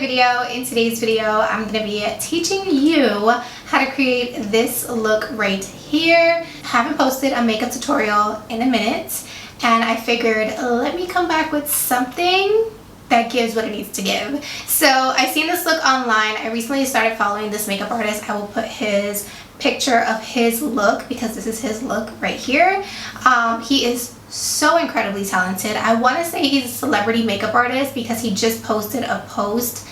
video. In today's video, I'm going to be teaching you how to create this look right here. Haven't posted a makeup tutorial in a minute, and I figured let me come back with something that gives what it needs to give. So I seen this look online. I recently started following this makeup artist. I will put his picture of his look because this is his look right here. He is so incredibly talented. I want to say he's a celebrity makeup artist because he just posted a post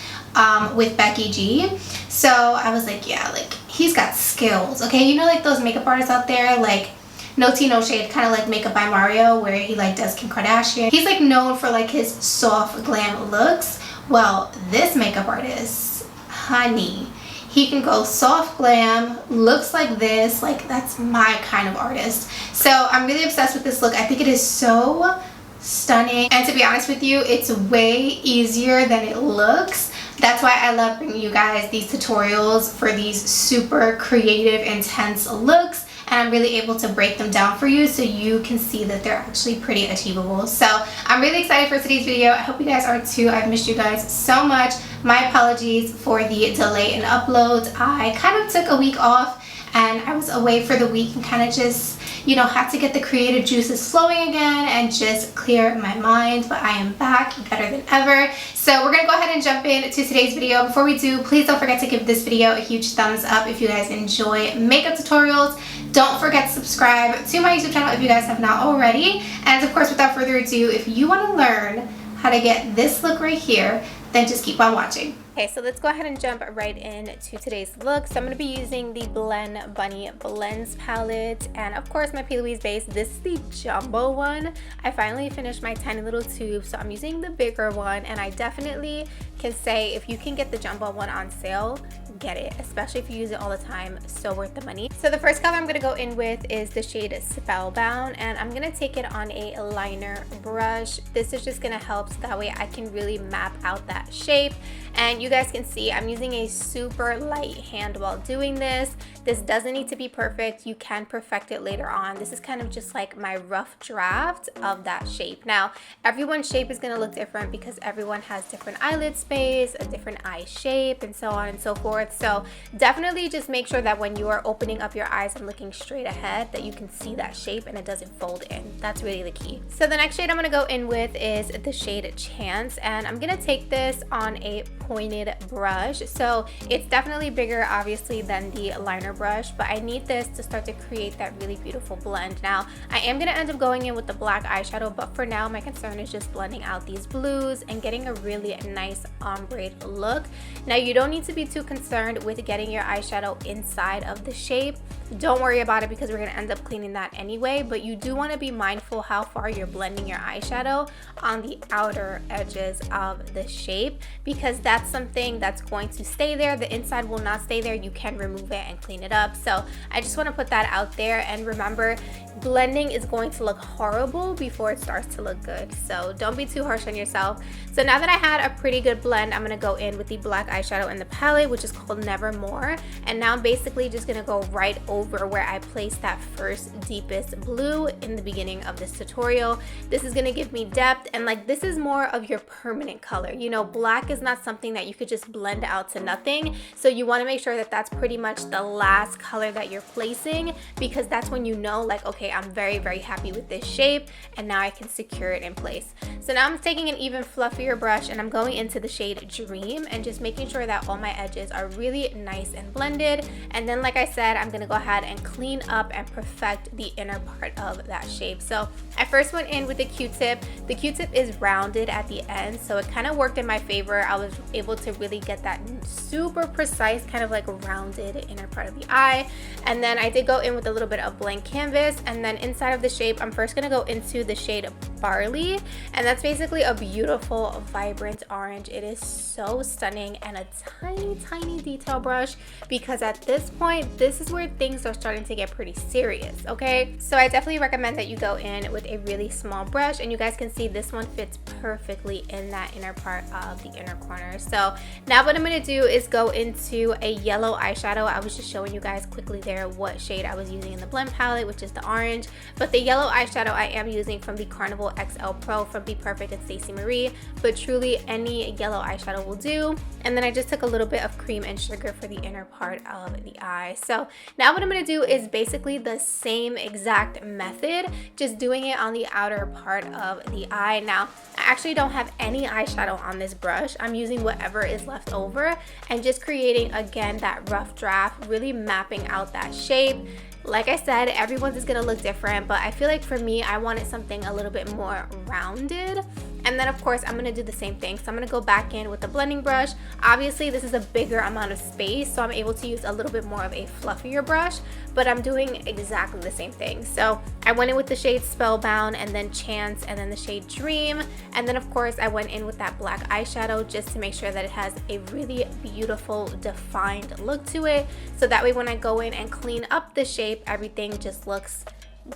with Becky G. So I was like, yeah, like he's got skills. Okay, you know, like those makeup artists out there, like no tea no shade, kind of like Makeup by Mario, where he like does Kim Kardashian. He's like known for like his soft glam looks. Well, this makeup artist, honey, he can go soft glam, looks like this. Like that's my kind of artist. So I'm really obsessed with this look. I think it is so stunning, and to be honest with you, it's way easier than it looks. That's why I love bringing you guys these tutorials for these super creative, intense looks, and I'm really able to break them down for you so you can see that they're actually pretty achievable. So I'm really excited for today's video. I hope you guys are too. I've missed you guys so much. My apologies for the delay in uploads. I kind of took a week off and I was away for the week and kind of just, you know, had to get the creative juices flowing again and just clear my mind. But I am back better than ever. So we're gonna go ahead and jump into today's video. Before we do, please don't forget to give this video a huge thumbs up if you guys enjoy makeup tutorials. Don't forget to subscribe to my YouTube channel if you guys have not already. And of course, without further ado, if you want to learn how to get this look right here, then just keep on watching. Okay, so let's go ahead and jump right into today's look. So I'm going to be using the Blend Bunny Blends palette, and of course my P.LOUISE base. This is the jumbo one. I finally finished my tiny little tube, so I'm using the bigger one, and I definitely can say if you can get the jumbo one on sale, get it, especially if you use it all the time. So worth the money. So the first color I'm going to go in with is the shade Spellbound, and I'm going to take it on a liner brush. This is just going to help so that way I can really map out that shape. And you guys can see I'm using a super light hand while doing this. This doesn't need to be perfect. You can perfect it later on. This is kind of just like my rough draft of that shape. Now, everyone's shape is going to look different because everyone has different eyelid space, a different eye shape, and so on and so forth. So definitely just make sure that when you are opening up your eyes and looking straight ahead that you can see that shape and it doesn't fold in. That's really the key. So the next shade I'm going to go in with is the shade Chance, and I'm going to take this on a pointed brush. So it's definitely bigger obviously than the liner brush, but I need this to start to create that really beautiful blend. Now I am going to end up going in with the black eyeshadow, but for now my concern is just blending out these blues and getting a really nice ombre look. Now you don't need to be too concerned with getting your eyeshadow inside of the shape. Don't worry about it because we're going to end up cleaning that anyway, but you do want to be mindful how far you're blending your eyeshadow on the outer edges of the shape, because that's something that's going to stay there. The inside will not stay there. You can remove it and clean it up. So I just want to put that out there, and remember, blending is going to look horrible before it starts to look good. So don't be too harsh on yourself. So now that I had a pretty good blend, I'm going to go in with the black eyeshadow in the palette, which is called Nevermore. And now I'm basically just going to go right over where I placed that first deepest blue in the beginning of this tutorial. This is going to give me depth, and like this is more of your permanent color. You know, black is not something that you could just blend out to nothing. So you want to make sure that that's pretty much the last color that you're placing, because that's when you know like, okay, I'm very, very happy with this shape and now I can secure it in place. So now I'm taking an even fluffier brush and I'm going into the shade Dream and just making sure that all my edges are really nice and blended. And then like I said, I'm going to go ahead and clean up and perfect the inner part of that shape. So I first went in with the Q-tip. The Q-tip is rounded at the end, so it kind of worked in my favor. I was able to really get that super precise kind of like rounded inner part of the eye. And then I did go in with a little bit of blank canvas, and then inside of the shape I'm first going to go into the shade Barley, and that's basically a beautiful vibrant orange. It is so stunning, and a tiny detail brush, because at this point this is where things are starting to get pretty serious. Okay, so I definitely recommend that you go in with a really small brush, and you guys can see this one fits perfectly in that inner part of the inner corner. So now what I'm going to do is go into a yellow eyeshadow. I was just showing you guys quickly there what shade I was using in the blend palette, which is the orange, but the yellow eyeshadow I am using from the Carnival XL Pro from BPERFECT and Stacey Marie, but truly any yellow eyeshadow will do. And then I just took a little bit of cream and sugar for the inner part of the eye. So now what I'm going to do is basically the same exact method, just doing it on the outer part of the eye. Now, I actually don't have any eyeshadow on this brush. I'm using whatever is left over and just creating, again, that rough draft, really mapping out that shape. Like I said, everyone's is gonna look different, but I feel like for me, I wanted something a little bit more rounded. And then of course, I'm gonna do the same thing. So I'm gonna go back in with the blending brush. Obviously, this is a bigger amount of space, so I'm able to use a little bit more of a fluffier brush, but I'm doing exactly the same thing. So I went in with the shade Spellbound, and then Chance, and then the shade Dream. And then of course, I went in with that black eyeshadow just to make sure that it has a really beautiful, defined look to it. So that way when I go in and clean up the shape, everything just looks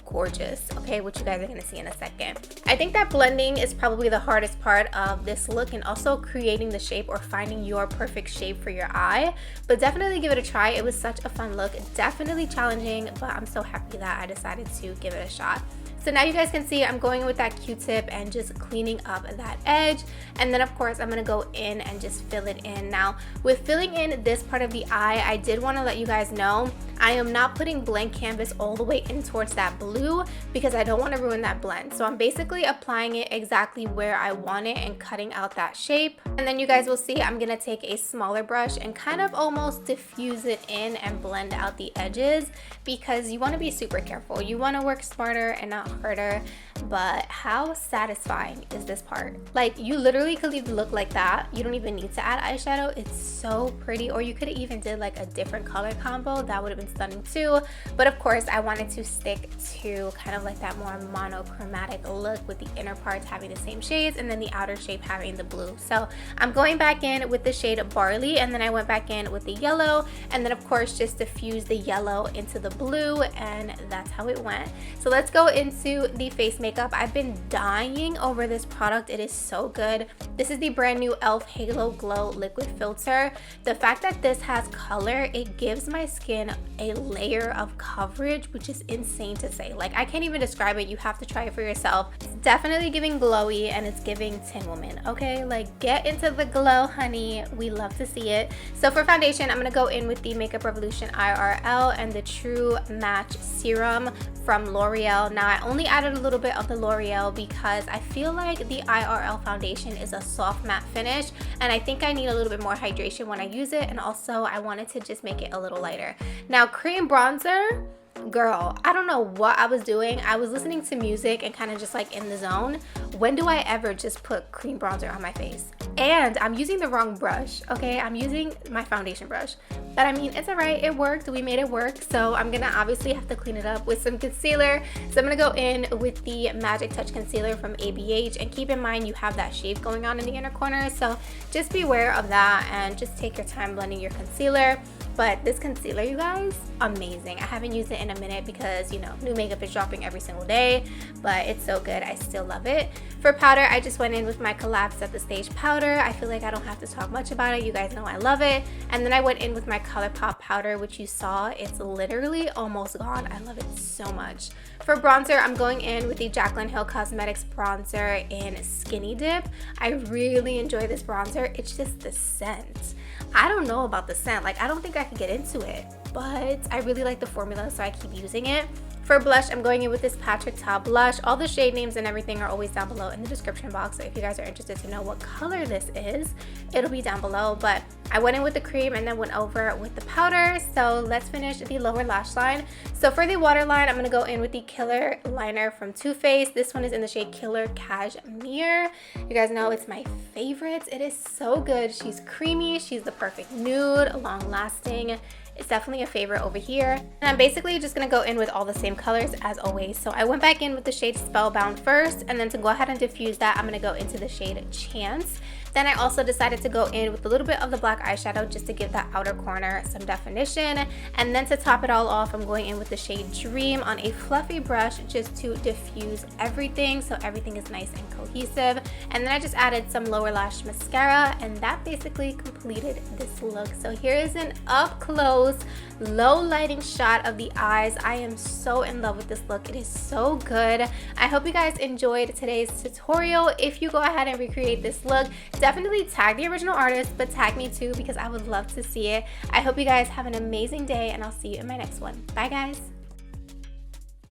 gorgeous, okay, which you guys are gonna see in a second. I think that blending is probably the hardest part of this look, and also creating the shape or finding your perfect shape for your eye, but definitely give it a try. It was such a fun look, definitely challenging, but I'm so happy that I decided to give it a shot. So now you guys can see I'm going with that Q-tip and just cleaning up that edge. And then of course I'm gonna go in and just fill it in. Now with filling in this part of the eye, I did want to let you guys know I am not putting blank canvas all the way in towards that blue because I don't want to ruin that blend. So I'm basically applying it exactly where I want it and cutting out that shape. And then you guys will see I'm gonna take a smaller brush and kind of almost diffuse it in and blend out the edges, because you want to be super careful. You want to work smarter and not harder. But how satisfying is this part? Like, you literally could leave the look like that. You don't even need to add eyeshadow. It's so pretty. Or you could have even did like a different color combo. That would have been stunning too. But of course I wanted to stick to kind of like that more monochromatic look, with the inner parts having the same shades and then the outer shape having the blue. So I'm going back in with the shade Barley, and then I went back in with the yellow, and then of course just diffuse the yellow into the blue, and that's how it went. So let's go into the face makeup. I've been dying over this product. It is so good. This is the brand new e.l.f. Halo Glow Liquid Filter. The fact that this has color, it gives my skin a layer of coverage, which is insane to say. Like, I can't even describe it. You have to try it for yourself. It's definitely giving glowy, and it's giving Tin Woman, okay? Like, get into the glow, honey. We love to see it. So for foundation, I'm gonna go in with the Makeup Revolution IRL and the True Match Serum from L'Oreal. Now I only added a little bit of the L'Oreal because I feel like the IRL foundation is a soft matte finish, and I think I need a little bit more hydration when I use it, and also I wanted to just make it a little lighter. Now cream bronzer, girl, I don't know what I was doing. I was listening to music and kind of just like in the zone. When do I ever just put cream bronzer on my face? And I'm using the wrong brush, okay? I'm using my foundation brush. But I mean, it's alright, it worked, we made it work. So I'm gonna obviously have to clean it up with some concealer. So I'm gonna go in with the Magic Touch Concealer from ABH, and keep in mind you have that shave going on in the inner corner. So just beware of that and just take your time blending your concealer. But this concealer, you guys, amazing. I haven't used it in a minute because, you know, new makeup is dropping every single day, but it's so good. I still love it. For powder, I just went in with my Collapse at the Stage powder. I feel like I don't have to talk much about it. You guys know I love it. And then I went in with my ColourPop powder, which you saw. It's literally almost gone. I love it so much. For bronzer, I'm going in with the JACLYN Hill Cosmetics bronzer in Skinny Dip. I really enjoy this bronzer. It's just the scent. I don't know about the scent. Like, I don't think I could get into it, but I really like the formula, so I keep using it. For blush, I'm going in with this Patrick Ta blush. All the shade names and everything are always down below in the description box, so if you guys are interested to know what color this is, it'll be down below. But I went in with the cream and then went over with the powder. So let's finish the lower lash line. So for the waterline, I'm going to go in with the Killer liner from Too Faced. This one is in the shade Killer Cashmere. You guys know it's my favorite. It is so good. She's creamy. She's the perfect nude, long lasting. It's definitely a favorite over here. And I'm basically just gonna go in with all the same colors as always. So I went back in with the shade Spellbound first, and then to go ahead and diffuse that, I'm gonna go into the shade Chance. Then I also decided to go in with a little bit of the black eyeshadow just to give that outer corner some definition. And then to top it all off, I'm going in with the shade Dream on a fluffy brush just to diffuse everything so everything is nice and cohesive. And then I just added some lower lash mascara, and that basically completed this look. So here is an up close, low lighting shot of the eyes. I am so in love with this look. It is so good. I hope you guys enjoyed today's tutorial. If you go ahead and recreate this look, definitely tag the original artist, but tag me too because I would love to see it. I hope you guys have an amazing day, and I'll see you in my next one. Bye guys.